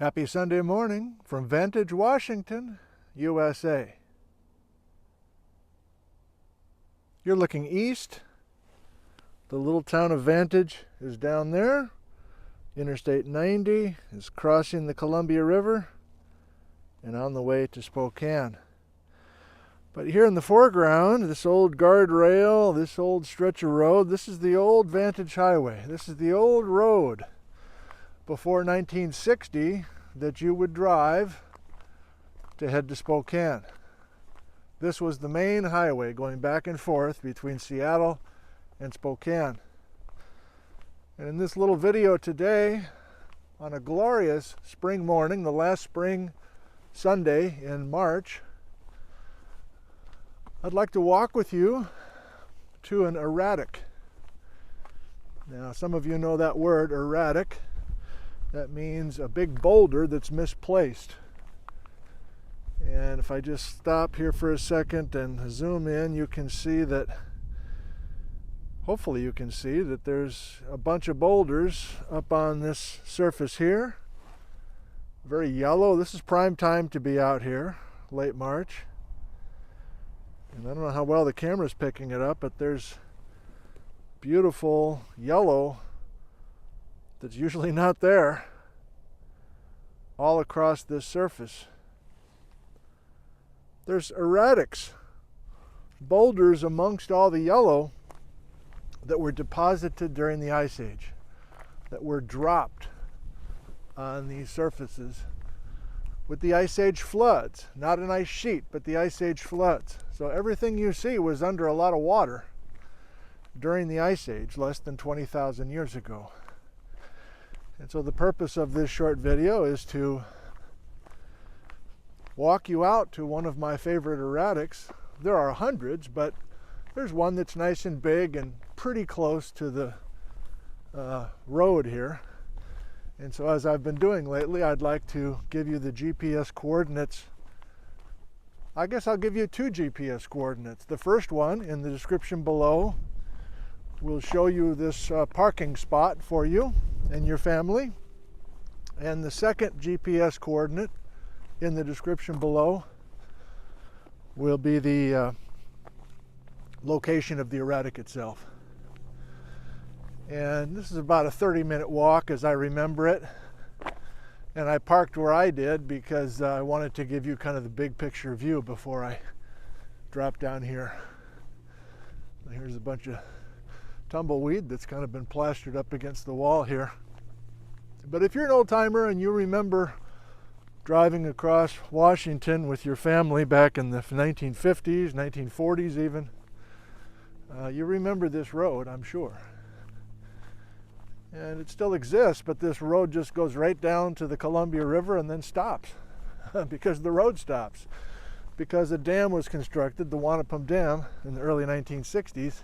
Happy Sunday morning from Vantage, Washington, USA. You're looking east. The little town of Vantage is down there. Interstate 90 is crossing the Columbia River and on the way to Spokane. But here in the foreground, this old guardrail, this old stretch of road, this is the old Vantage Highway. This is the old road before 1960 that you would drive to head to Spokane. This was the main highway going back and forth between Seattle and Spokane. And in this little video today, on a glorious spring morning, the last spring Sunday in March, I'd like to walk with you to an erratic. Now, some of you know that word, erratic. That means a big boulder that's misplaced. And if I just stop here for a second and zoom in, you can see that, hopefully you can see that there's a bunch of boulders up on this surface here. Very yellow. This is prime time to be out here, late March. And I don't know how well the camera's picking it up, but there's beautiful yellow that's usually not there all across this surface. There's erratics, boulders amongst all the yellow that were deposited during the Ice Age, that were dropped on these surfaces with the Ice Age floods. Not an ice sheet, but the Ice Age floods. So everything you see was under a lot of water during the Ice Age, less than 20,000 years ago. And so the purpose of this short video is to walk you out to one of my favorite erratics. There are hundreds, but there's one that's nice and big and pretty close to the road here. And so as I've been doing lately, I'd like to give you the GPS coordinates. I guess I'll give you two GPS coordinates. The first one in the description below will show you this parking spot for you and your family. And the second GPS coordinate in the description below will be the location of the erratic itself. And this is about a 30-minute walk as I remember it. And I parked where I did because I wanted to give you kind of the big picture view before I drop down here. Here's a bunch of tumbleweed that's kind of been plastered up against the wall here. But if you're an old timer and you remember driving across Washington with your family back in the 1950s, 1940s even, you remember this road, I'm sure. And it still exists, but this road just goes right down to the Columbia River and then stops because the road stops. Because a dam was constructed, the Wanapum Dam, in the early 1960s.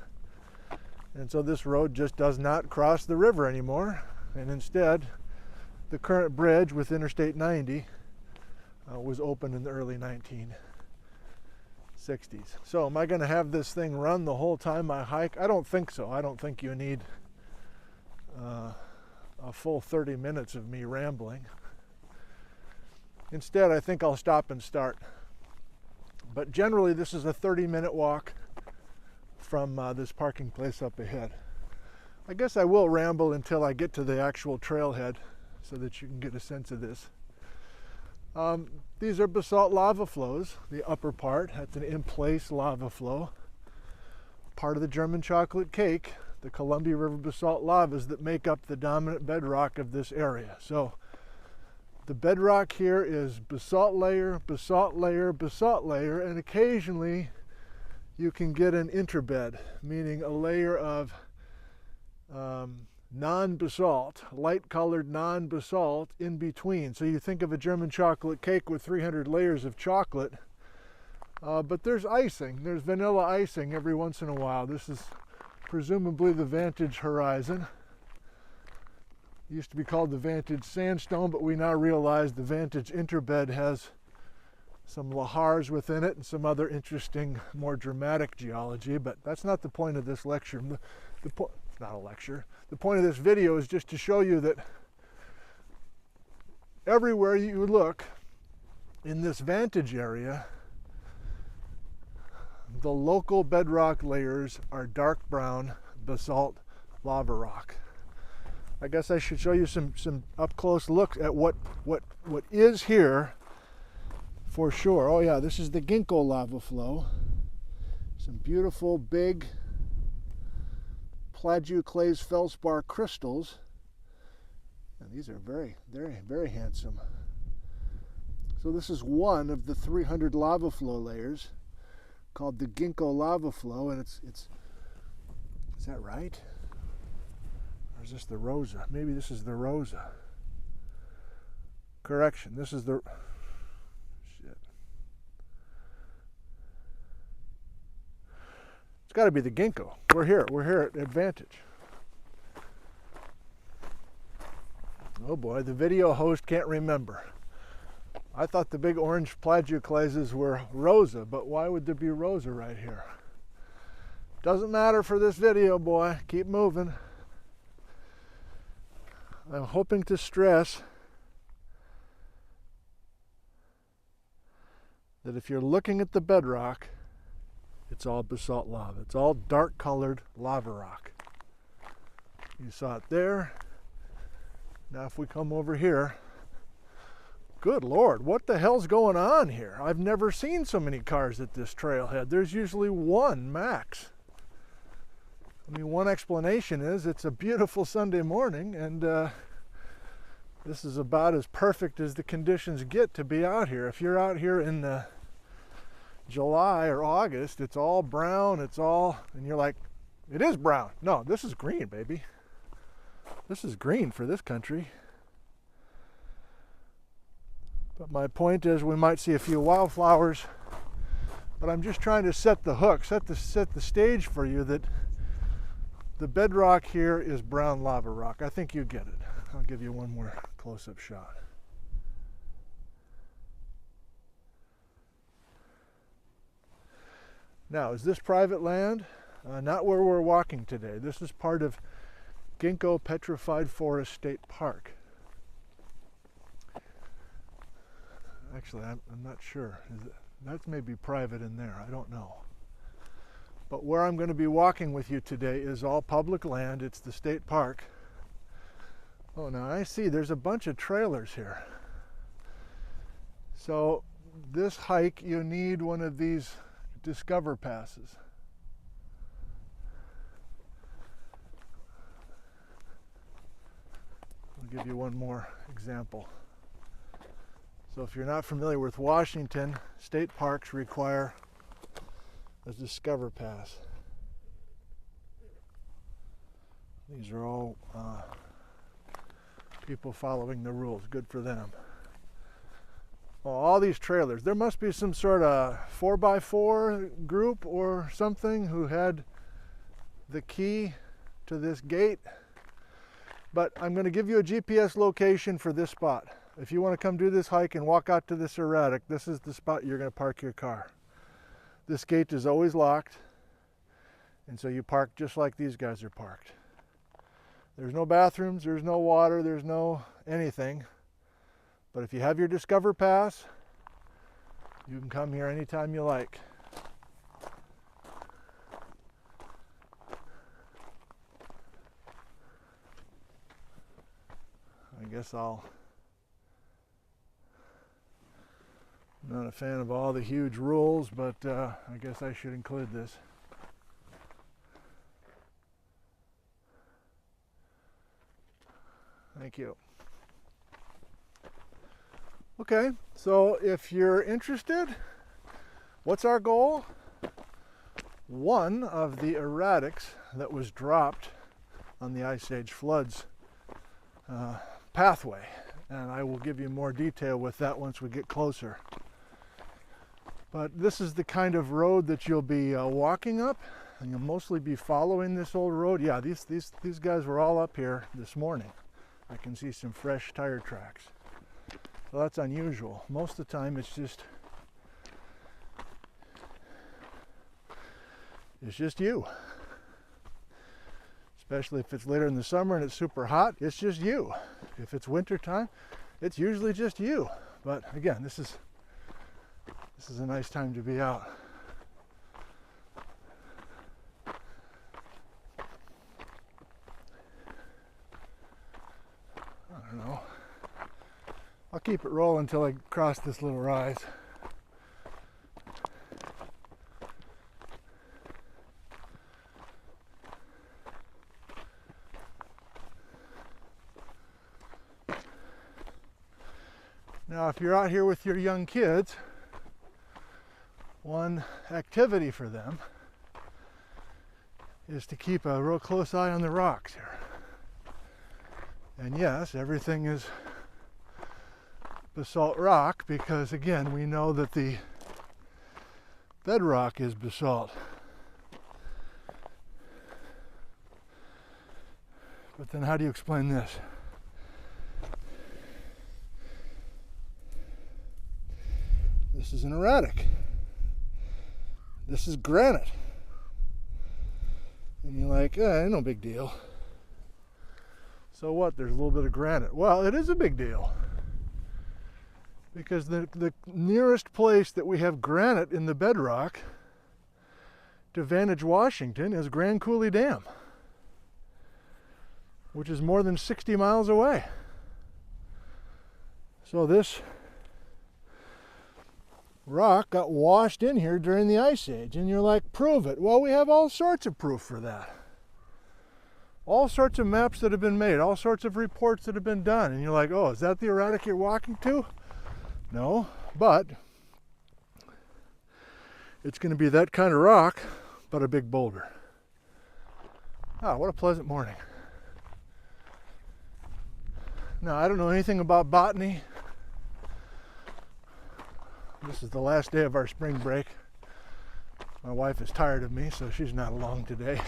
And so this road just does not cross the river anymore. And instead, the current bridge with Interstate 90 was opened in the early 1960s. So am I going to have this thing run the whole time I hike? I don't think so. I don't think you need a full 30 minutes of me rambling. Instead, I think I'll stop and start. But generally, this is a 30-minute walk from this parking place up ahead. I guess I will ramble until I get to the actual trailhead so that you can get a sense of this. These are basalt lava flows, the upper part. That's an in-place lava flow. Part of the German chocolate cake, the Columbia River basalt lavas that make up the dominant bedrock of this area. So the bedrock here is basalt layer, basalt layer, basalt layer, and occasionally you can get an interbed, meaning a layer of non-basalt, light-colored non-basalt in between. So you think of a German chocolate cake with 300 layers of chocolate, but there's icing. There's vanilla icing every once in a while. This is presumably the Vantage Horizon. It used to be called the Vantage Sandstone, but we now realize the Vantage Interbed has some lahars within it and some other interesting, more dramatic geology, but that's not the point of this lecture. It's not a lecture. The point of this video is just to show you that everywhere you look in this Vantage area, the local bedrock layers are dark brown basalt lava rock. I guess I should show you some up close looks at what is here for sure. Oh yeah, this is the Ginkgo lava flow. Some beautiful big plagioclase feldspar crystals. And these are very, very, very handsome. So this is one of the 300 lava flow layers called the Ginkgo lava flow, and it's is that right? Or is this the Rosa? Maybe this is the Rosa. Correction, this is the shit. It's got to be the Ginkgo. We're here at Vantage. Oh boy, the video host can't remember. I thought the big orange plagioclases were Rosa, but why would there be Rosa right here? Doesn't matter for this video, boy. Keep moving. I'm hoping to stress that if you're looking at the bedrock, it's all basalt lava. It's all dark colored lava rock. You saw it there. Now if we come over here, good Lord, what the hell's going on here? I've never seen so many cars at this trailhead. There's usually one max. I mean, one explanation is it's a beautiful Sunday morning, and this is about as perfect as the conditions get to be out here. If you're out here in July or August, it's all brown, and you're like, it is brown. No, this is green, baby. This is green for this country. But my point is, we might see a few wildflowers, but I'm just trying to set the hook, set the stage for you that the bedrock here is brown lava rock. I think you get it. I'll give you one more close-up shot. Now, is this private land? Not where we're walking today. This is part of Ginkgo Petrified Forest State Park. Actually, I'm not sure. That may be private in there. I don't know. But where I'm going to be walking with you today is all public land. It's the state park. Oh, now I see there's a bunch of trailers here. So this hike, you need one of these Discover passes. I'll give you one more example. So if you're not familiar with Washington, state parks require a Discover Pass. These are all people following the rules. Good for them. Well, all these trailers, there must be some sort of 4x4 group or something who had the key to this gate. But I'm going to give you a GPS location for this spot. If you want to come do this hike and walk out to this erratic, this is the spot you're going to park your car. This gate is always locked, and so you park just like these guys are parked. There's no bathrooms, there's no water, there's no anything. But if you have your Discover Pass, you can come here anytime you like. I guess I'm not a fan of all the huge rules, but I guess I should include this. Thank you. Okay, so if you're interested, what's our goal? One of the erratics that was dropped on the Ice Age floods pathway, and I will give you more detail with that once we get closer. But this is the kind of road that you'll be walking up, and you'll mostly be following this old road. Yeah, these guys were all up here this morning. I can see some fresh tire tracks. So that's unusual. Most of the time it's just you. Especially if it's later in the summer and it's super hot, it's just you. If it's winter time, it's usually just you. But again, this is a nice time to be out. I don't know. I'll keep it rolling until I cross this little rise. Now, if you're out here with your young kids, one activity for them is to keep a real close eye on the rocks here. And yes, everything is basalt rock because, again, we know that the bedrock is basalt. But then how do you explain this? This is an erratic. This is granite. And you're like, no big deal. So what? There's a little bit of granite. Well, it is a big deal. Because the nearest place that we have granite in the bedrock to Vantage, Washington is Grand Coulee Dam, which is more than 60 miles away. So this rock got washed in here during the Ice Age, and you're like, prove it. Well, we have all sorts of proof for that. All sorts of maps that have been made, all sorts of reports that have been done, and you're like, oh, is that the erratic you're walking to? No, but it's going to be that kind of rock, but a big boulder. Ah, what a pleasant morning. Now, I don't know anything about botany. This is the last day of our spring break. My wife is tired of me, so she's not along today.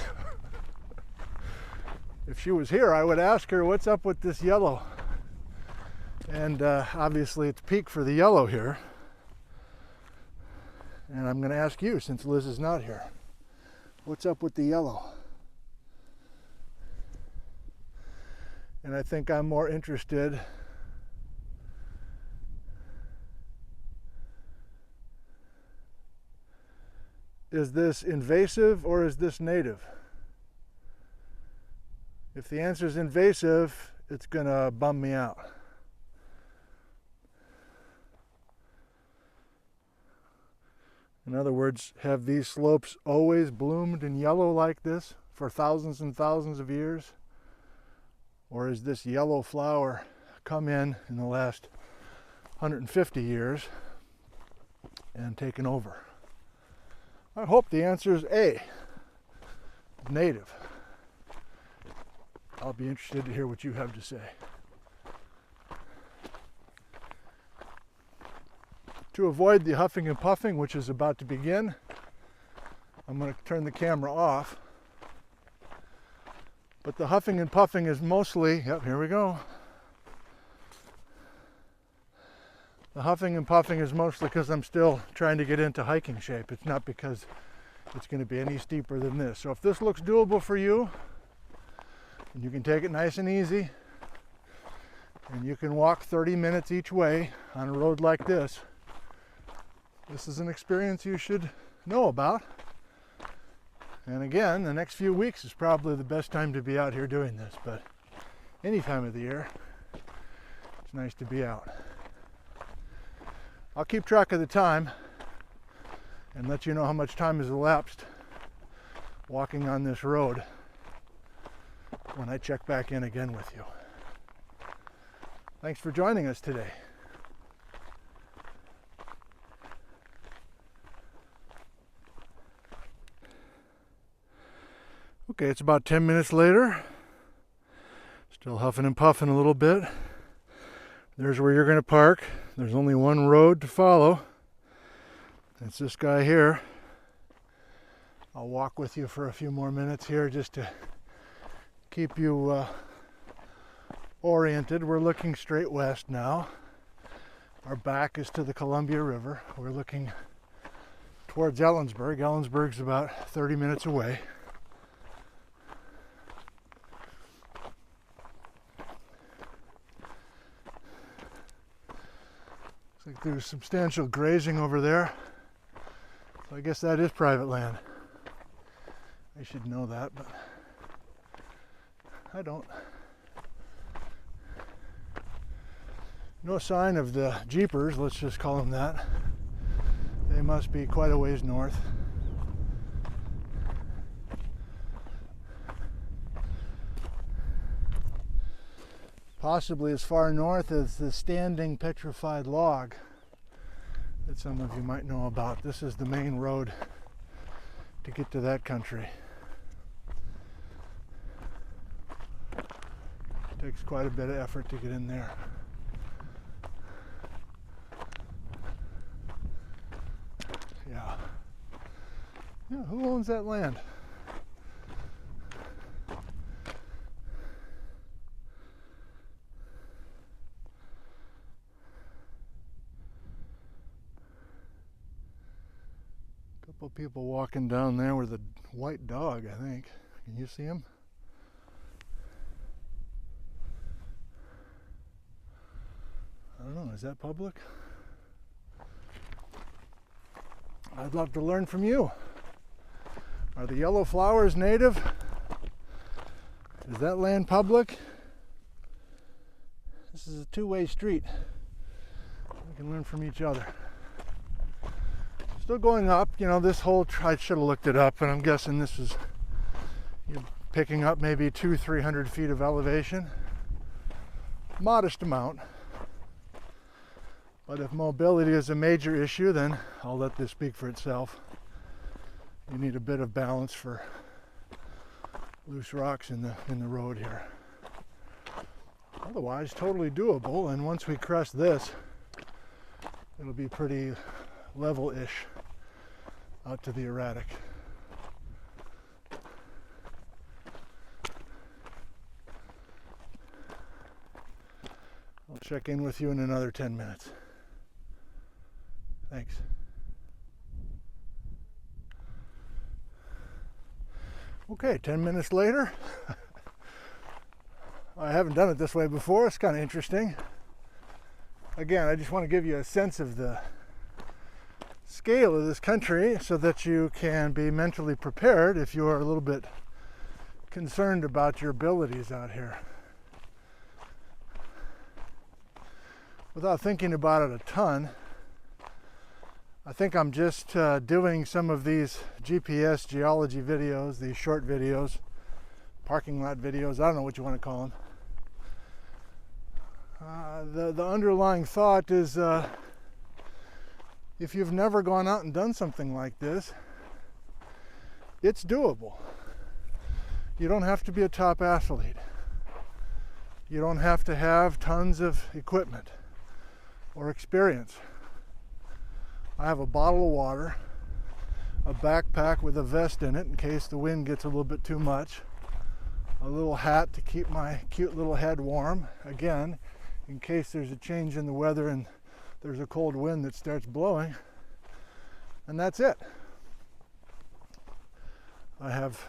If she was here, I would ask her, what's up with this yellow? And obviously it's peak for the yellow here. And I'm going to ask you, since Liz is not here, what's up with the yellow? And I think I'm more interested is this invasive or is this native? If the answer is invasive, it's going to bum me out. In other words, have these slopes always bloomed in yellow like this for thousands and thousands of years? Or is this yellow flower come in the last 150 years and taken over? I hope the answer is A, native. I'll be interested to hear what you have to say. To avoid the huffing and puffing, which is about to begin, I'm going to turn the camera off. But the huffing and puffing is mostly, yep, here we go. The huffing and puffing is mostly because I'm still trying to get into hiking shape. It's not because it's going to be any steeper than this. So if this looks doable for you, and you can take it nice and easy, and you can walk 30 minutes each way on a road like this, this is an experience you should know about. And again, the next few weeks is probably the best time to be out here doing this, but any time of the year, it's nice to be out. I'll keep track of the time and let you know how much time has elapsed walking on this road when I check back in again with you. Thanks for joining us today. Okay, it's about 10 minutes later. Still huffing and puffing a little bit. There's where you're going to park. There's only one road to follow. It's this guy here. I'll walk with you for a few more minutes here just to keep you oriented. We're looking straight west now. Our back is to the Columbia River. We're looking towards Ellensburg. Ellensburg's about 30 minutes away. Looks like there's substantial grazing over there. So I guess that is private land. I should know that, but I don't. No sign of the jeepers, let's just call them that. They must be quite a ways north. Possibly as far north as the standing petrified log that some of you might know about. This is the main road to get to that country. Takes quite a bit of effort to get in there. Yeah, who owns that land? Couple people walking down there with a white dog, I think. Can you see him? I don't know, is that public? I'd love to learn from you. Are the yellow flowers native? Is that land public? This is a two-way street. We can learn from each other. Still going up, you know, this whole, I should have looked it up, but I'm guessing this is, you're picking up maybe 200-300 feet of elevation. Modest amount. But if mobility is a major issue, then I'll let this speak for itself. You need a bit of balance for loose rocks in the road here. Otherwise, totally doable, and once we crest this, it'll be pretty level-ish out to the Erratic. I'll check in with you in another 10 minutes. Thanks. Okay, 10 minutes later. I haven't done it this way before. It's kind of interesting. Again, I just want to give you a sense of the scale of this country so that you can be mentally prepared if you are a little bit concerned about your abilities out here. Without thinking about it a ton, I think I'm just doing some of these GPS geology videos, these short videos, parking lot videos, I don't know what you want to call them. The underlying thought is if you've never gone out and done something like this, it's doable. You don't have to be a top athlete. You don't have to have tons of equipment or experience. I have a bottle of water, a backpack with a vest in it in case the wind gets a little bit too much, a little hat to keep my cute little head warm, again, in case there's a change in the weather and there's a cold wind that starts blowing, and that's it. I have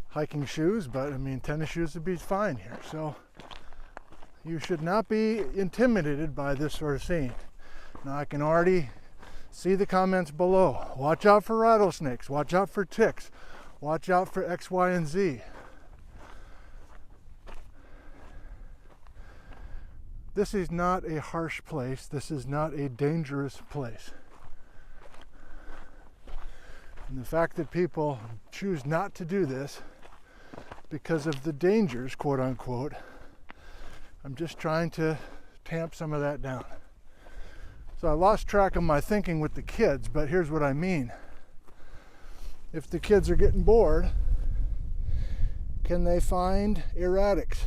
hiking shoes, but I mean tennis shoes would be fine here, so you should not be intimidated by this sort of scene. Now I can already see the comments below. Watch out for rattlesnakes, watch out for ticks, watch out for X, Y, and Z. This is not a harsh place. This is not a dangerous place. And the fact that people choose not to do this because of the dangers, quote unquote, I'm just trying to tamp some of that down. So I lost track of my thinking with the kids, but here's what I mean. If the kids are getting bored, can they find erratics?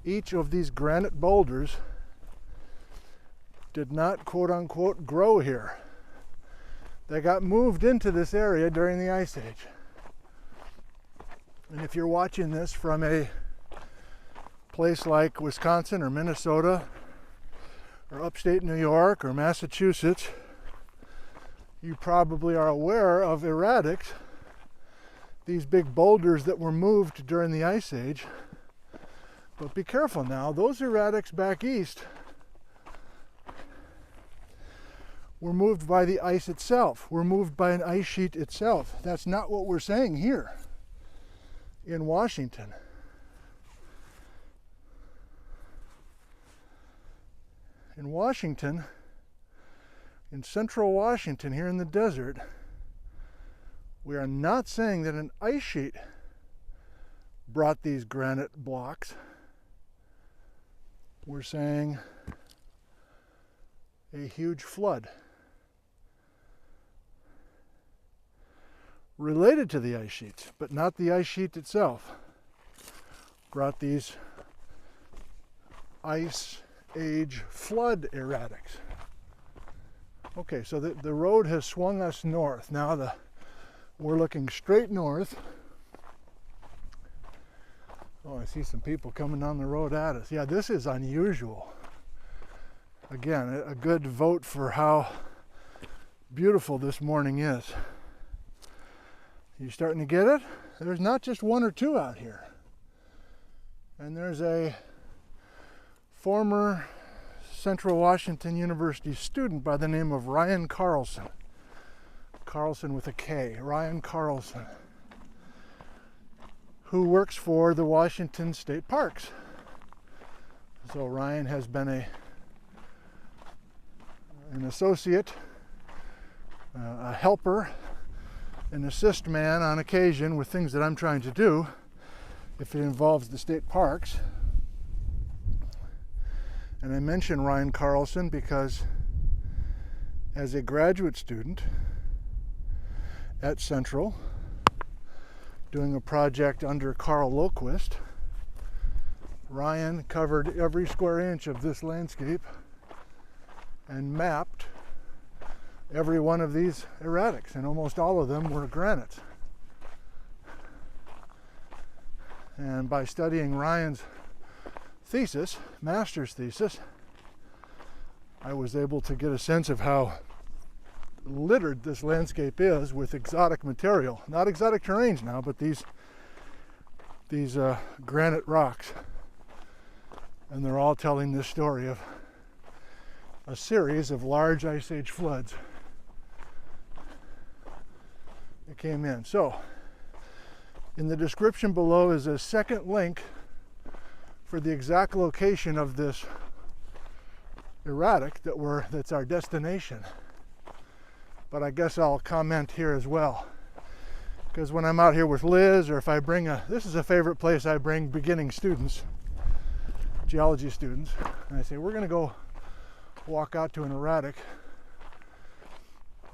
Each of these granite boulders did not, quote unquote, grow here. They got moved into this area during the Ice Age. And if you're watching this from a place like Wisconsin or Minnesota or upstate New York or Massachusetts, you probably are aware of erratics. these big boulders that were moved during the Ice Age. But be careful now, those erratics back east were moved by the ice itself, were moved by an ice sheet itself. That's not what we're saying here in Washington. In Washington, in central Washington, here in the desert, we are not saying that an ice sheet brought these granite blocks. We're saying a huge flood related to the ice sheets, but not the ice sheet itself, brought these ice age flood erratics. Okay, so the road has swung us north. Now we're looking straight north. Oh, I see some people coming down the road at us. Yeah, this is unusual. Again, a good vote for how beautiful this morning is. You starting to get it? There's not just one or two out here. And there's a former Central Washington University student by the name of Ryan Carlson. Carlson with a K, Ryan Carlson, who works for the Washington State Parks. So Ryan has been an associate, a helper, an assist man on occasion with things that I'm trying to do if it involves the state parks. And I mention Ryan Carlson because as a graduate student at Central, doing a project under Carl Loquist, Ryan covered every square inch of this landscape and mapped every one of these erratics, and almost all of them were granites. And by studying Ryan's thesis, master's thesis, I was able to get a sense of how littered this landscape is with exotic material. Not exotic terrains now, but these granite rocks. And they're all telling this story of a series of large ice age floods that came in. So, in the description below is a second link for the exact location of this erratic that's our destination. But I guess I'll comment here as well, because when I'm out here with Liz, or if I bring this is a favorite place I bring beginning students, geology students, and I say, we're going to go walk out to an erratic.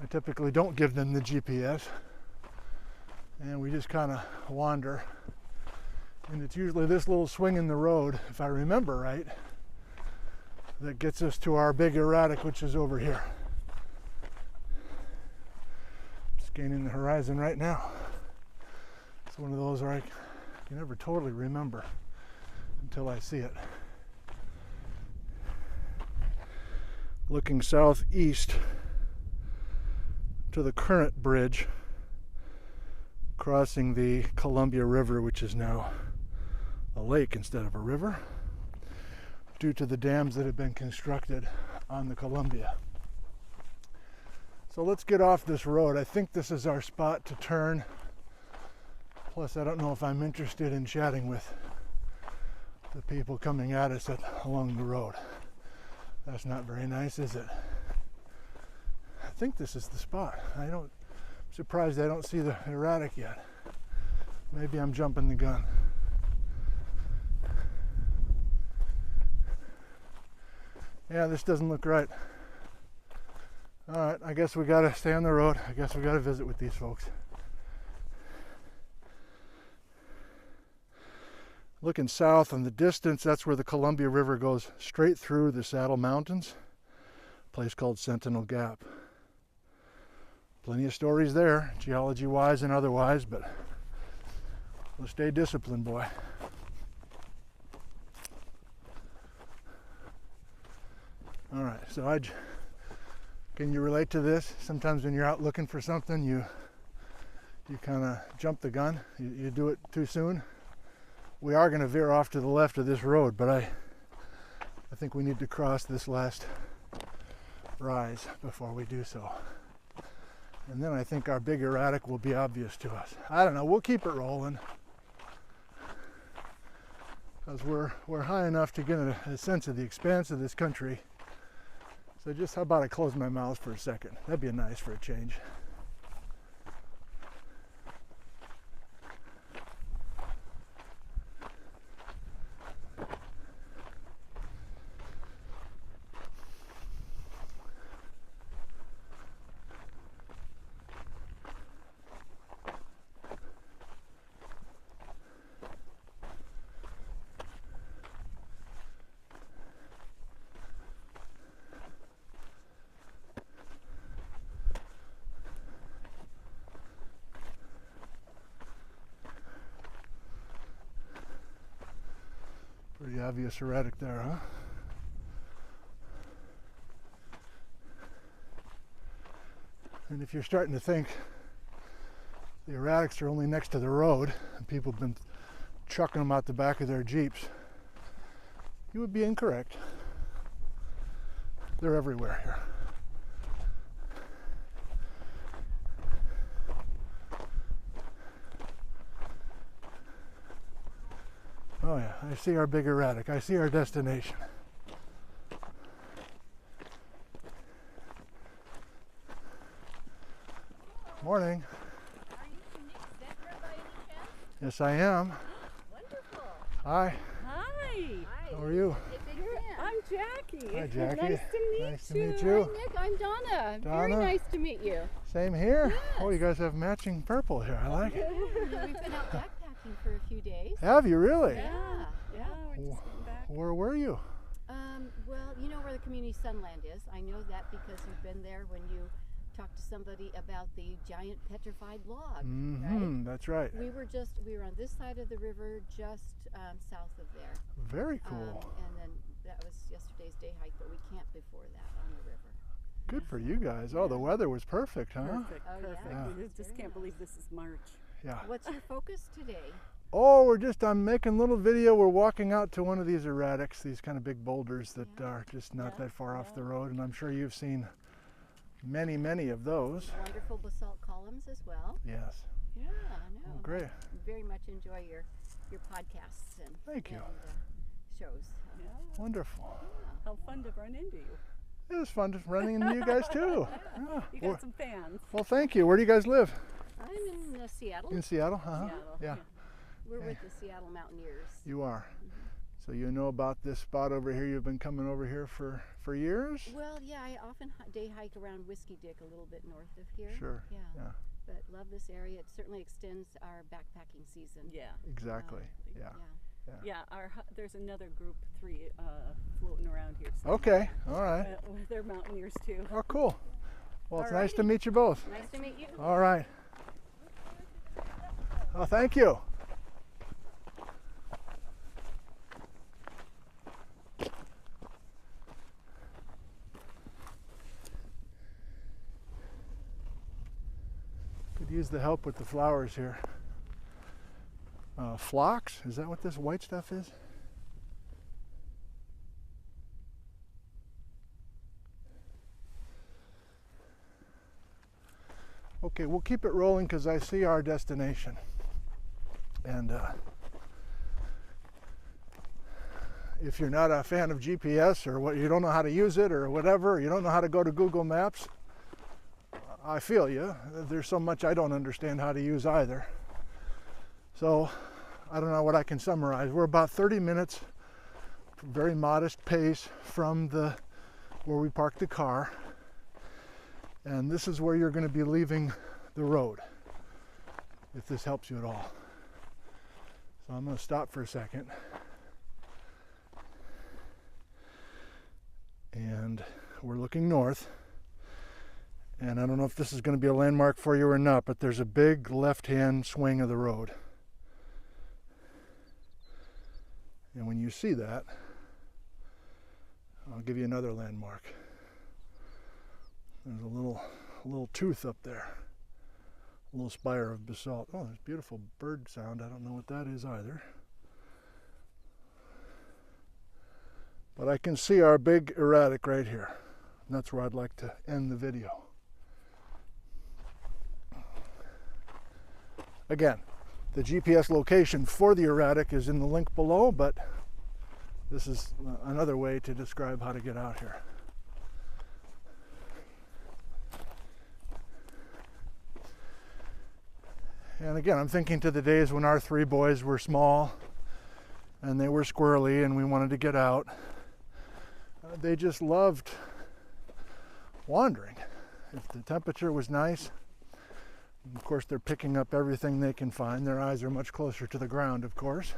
I typically don't give them the GPS, and we just kind of wander. And it's usually this little swing in the road, if I remember right, that gets us to our big erratic, which is over here. Scanning the horizon right now. It's one of those where I can never totally remember until I see it. Looking southeast to the current bridge crossing the Columbia River, which is now a lake instead of a river, due to the dams that have been constructed on the Columbia. So let's get off this road. I think this is our spot to turn. Plus, I don't know if I'm interested in chatting with the people coming at us along the road. That's not very nice, is it? I think this is the spot. I'm surprised I don't see the erratic yet. Maybe I'm jumping the gun. Yeah, this doesn't look right. All right, I guess we gotta stay on the road. I guess we gotta visit with these folks. Looking south in the distance, that's where the Columbia River goes straight through the Saddle Mountains, a place called Sentinel Gap. Plenty of stories there, geology-wise and otherwise, but we'll stay disciplined, boy. All right, so can you relate to this? Sometimes when you're out looking for something, you you kind of jump the gun? You do it too soon? We are going to veer off to the left of this road, but I think we need to cross this last rise before we do so. And then I think our big erratic will be obvious to us. I don't know, we'll keep it rolling. Because we're high enough to get a sense of the expanse of this country. So just how about I close my mouth for a second? That'd be nice for a change. Pretty obvious erratic there, huh? And if you're starting to think the erratics are only next to the road and people have been chucking them out the back of their Jeeps, you would be incorrect. They're everywhere here. Oh yeah, I see our big erratic. I see our destination. Morning. Are you Zentner by any chance? Yes, I am. Wonderful. Hi. Hi. How are you? I'm Jackie. Hi, Jackie. Nice to meet you. Nice to meet you. Hi, Nick. I'm Donna. Very Donna. nice to meet you. Same here. Yes. Oh, you guys have matching purple here. I like it. We've been out backpacking for a few days. Have you really? Yeah. Yeah, we're just getting back. Where were you? Well, you know where the community sunland is. I know that because you've been there when you talked to somebody about the giant petrified log. Mm-hmm. Right? That's right. We were on this side of the river, just south of there. Very cool. And then that was yesterday's day hike, but we camped before that on the river. Good for you guys. Oh, the weather was perfect, huh? Perfect, Oh, yeah. perfect. Yeah. We just Very can't nice. believe this is March. Yeah. What's your focus today? Oh, I'm making a little video. We're walking out to one of these erratics, these kind of big boulders that Yeah. are just not Yeah, that far off the yeah. road. And I'm sure you've seen many, many of those. Wonderful basalt columns as well. Yes. Yeah, I know. Oh, great. Very much enjoy your podcasts and Thank you. Shows. Yeah. Wonderful. How fun to run into you. It was fun just running into you guys too. Yeah. You Well, got some fans. well, thank you. Where do you guys live? I'm in Seattle. In Seattle? Uh-huh. Seattle. Yeah. We're Okay. with the Seattle Mountaineers. You are. So you know about this spot over here. You've been coming over here for years? Well, yeah, I often day hike around Whiskey Dick a little bit north of here. Sure. Yeah. Yeah. But love this area. It certainly extends our backpacking season. Yeah. Exactly. Yeah. Yeah. Yeah, there's another group 3 floating around here. Okay. All right. They're mountaineers too. Oh, cool. Well, it's nice to Alrighty. meet you both. Nice to meet you. All right. Oh, thank you. Could use the help with the flowers here. Phlox? Is that what this white stuff is? Okay, we'll keep it rolling because I see our destination. And if you're not a fan of GPS or what, you don't know how to use it or whatever, you don't know how to go to Google Maps, I feel you. There's so much I don't understand how to use either. So I don't know what I can summarize. We're about 30 minutes, very modest pace from where we parked the car. And this is where you're going to be leaving the road, if this helps you at all. So I'm going to stop for a second. And we're looking north. And I don't know if this is going to be a landmark for you or not, but there's a big left-hand swing of the road. And when you see that, I'll give you another landmark. There's a little tooth up there. A little spire of basalt. Oh, there's beautiful bird sound. I don't know what that is either. But I can see our big erratic right here. And that's where I'd like to end the video. Again, the GPS location for the erratic is in the link below, but this is another way to describe how to get out here. And again, I'm thinking to the days when our three boys were small and they were squirrely and we wanted to get out. They just loved wandering. If the temperature was nice, of course they're picking up everything they can find. Their eyes are much closer to the ground, of course.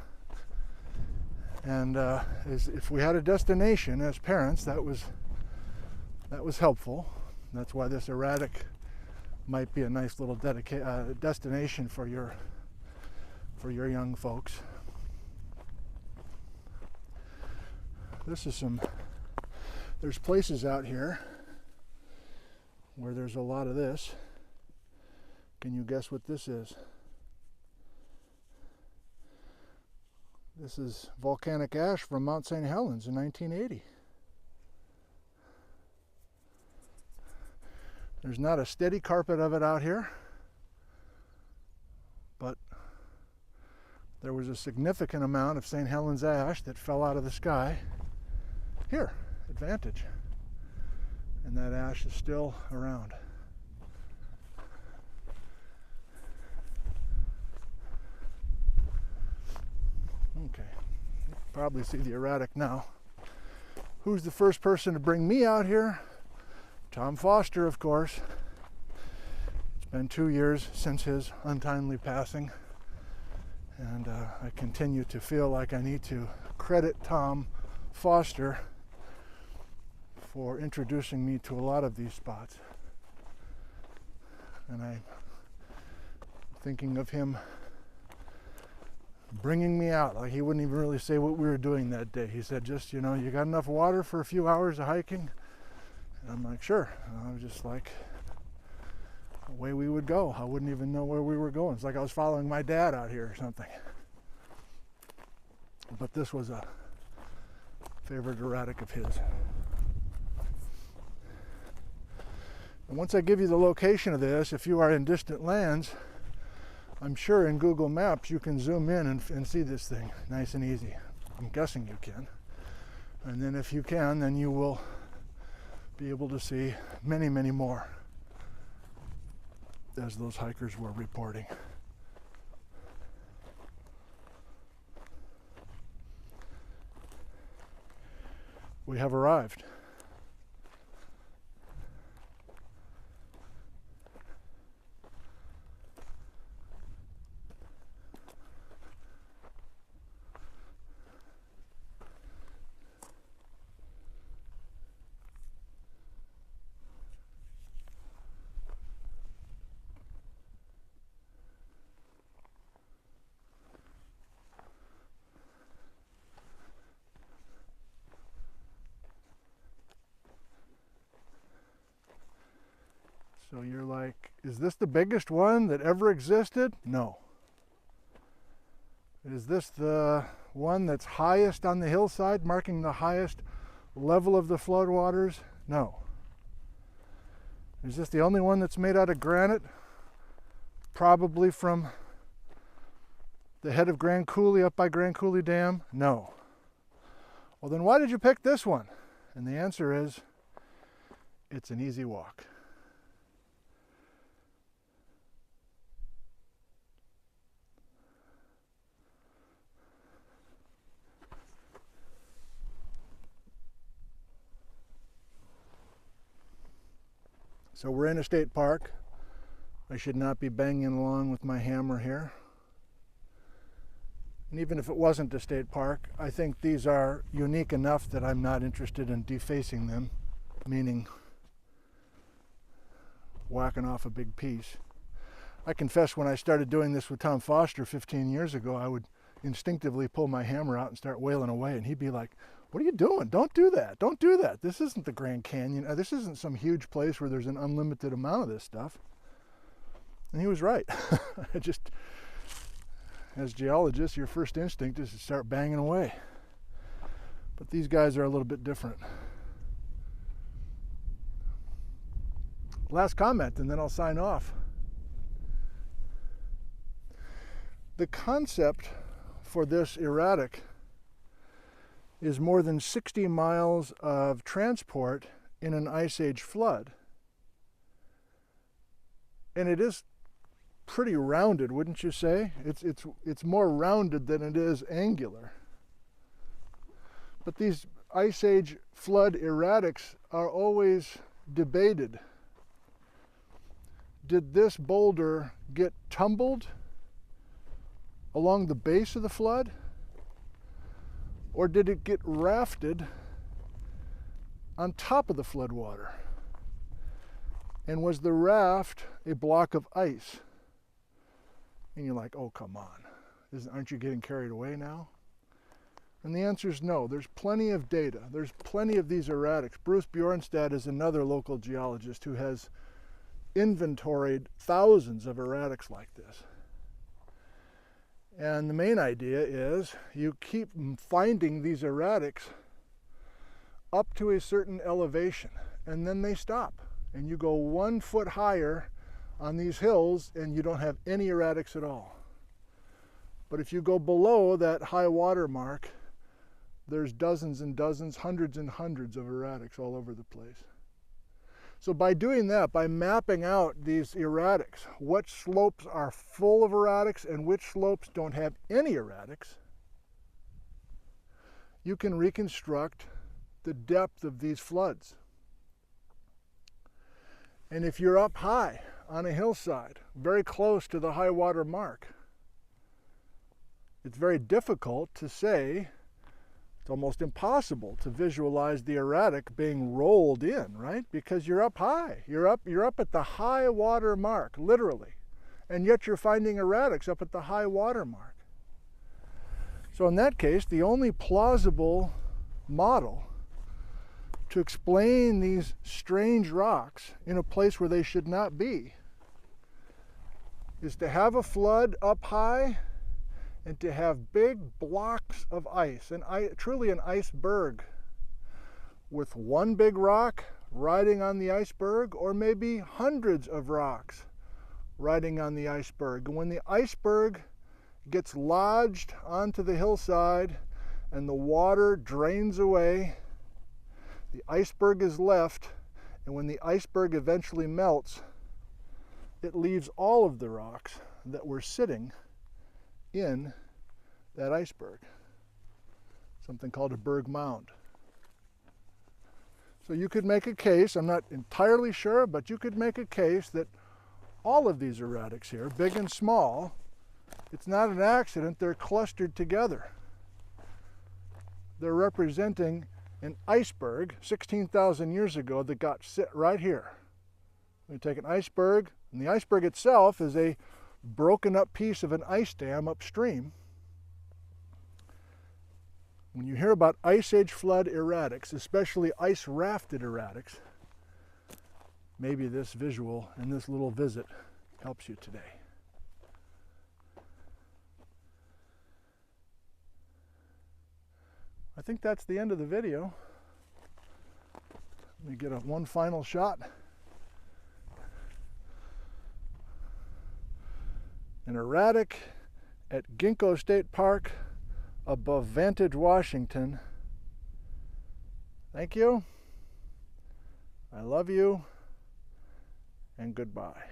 And if we had a destination as parents, that was helpful. That's why this erratic might be a nice little destination for your young folks. There's places out here where there's a lot of this. Can you guess what this is? This is volcanic ash from Mount St. Helens in 1980. There's not a steady carpet of it out here, but there was a significant amount of St. Helens ash that fell out of the sky here at Vantage, and that ash is still around. Okay, you can probably see the erratic now. Who's the first person to bring me out here? Tom Foster, of course. It's been 2 years since his untimely passing, and I continue to feel like I need to credit Tom Foster for introducing me to a lot of these spots. And I'm thinking of him bringing me out. Like, he wouldn't even really say what we were doing that day. He said, just, you got enough water for a few hours of hiking? And I'm like, sure. And I was just like, away we would go. I wouldn't even know where we were going. It's like I was following my dad out here or something. But this was a favorite erratic of his. And once I give you the location of this, if you are in distant lands, I'm sure in Google Maps you can zoom in and see this thing nice and easy. I'm guessing you can. And then if you can, then you will be able to see many, many more, as those hikers were reporting. We have arrived. So you're like, is this the biggest one that ever existed? No. Is this the one that's highest on the hillside, marking the highest level of the floodwaters? No. Is this the only one that's made out of granite? Probably from the head of Grand Coulee up by Grand Coulee Dam? No. Well, then why did you pick this one? And the answer is, it's an easy walk. So we're in a state park. I should not be banging along with my hammer here. And even if it wasn't a state park, I think these are unique enough that I'm not interested in defacing them, meaning whacking off a big piece. I confess, when I started doing this with Tom Foster 15 years ago, I would instinctively pull my hammer out and start wailing away, and he'd be like, what are you doing? Don't do that. Don't do that. This isn't the Grand Canyon. This isn't some huge place where there's an unlimited amount of this stuff. And he was right. As geologists, your first instinct is to start banging away. But these guys are a little bit different. Last comment, and then I'll sign off. The concept for this erratic is more than 60 miles of transport in an ice age flood. And it is pretty rounded, wouldn't you say? It's more rounded than it is angular. But these ice age flood erratics are always debated. Did this boulder get tumbled along the base of the flood? Or did it get rafted on top of the flood water? And was the raft a block of ice? And you're like, oh, come on. Aren't you getting carried away now? And the answer is no. There's plenty of data. There's plenty of these erratics. Bruce Bjornstad is another local geologist who has inventoried thousands of erratics like this. And the main idea is you keep finding these erratics up to a certain elevation, and then they stop. And you go 1 foot higher on these hills, and you don't have any erratics at all. But if you go below that high water mark, there's dozens and dozens, hundreds and hundreds of erratics all over the place. So by doing that, by mapping out these erratics, what slopes are full of erratics and which slopes don't have any erratics, you can reconstruct the depth of these floods. And if you're up high on a hillside, very close to the high water mark, it's very difficult to say, it's almost impossible to visualize the erratic being rolled in, right? Because you're up high. You're up at the high water mark, literally. And yet you're finding erratics up at the high water mark. So in that case, the only plausible model to explain these strange rocks in a place where they should not be is to have a flood up high and to have big blocks of ice, and truly an iceberg, with one big rock riding on the iceberg, or maybe hundreds of rocks riding on the iceberg. And when the iceberg gets lodged onto the hillside and the water drains away, the iceberg is left, and when the iceberg eventually melts, it leaves all of the rocks that were sitting in that iceberg, something called a berg mound. So you could make a case, I'm not entirely sure, but you could make a case that all of these erratics here, big and small, it's not an accident, they're clustered together. They're representing an iceberg 16,000 years ago that got sit right here. We take an iceberg, and the iceberg itself is a broken up piece of an ice dam upstream. When you hear about ice age flood erratics, especially ice-rafted erratics, maybe this visual and this little visit helps you today. I think that's the end of the video. Let me get one final shot. An erratic at Ginkgo State Park above Vantage, Washington. Thank you. I love you, and goodbye.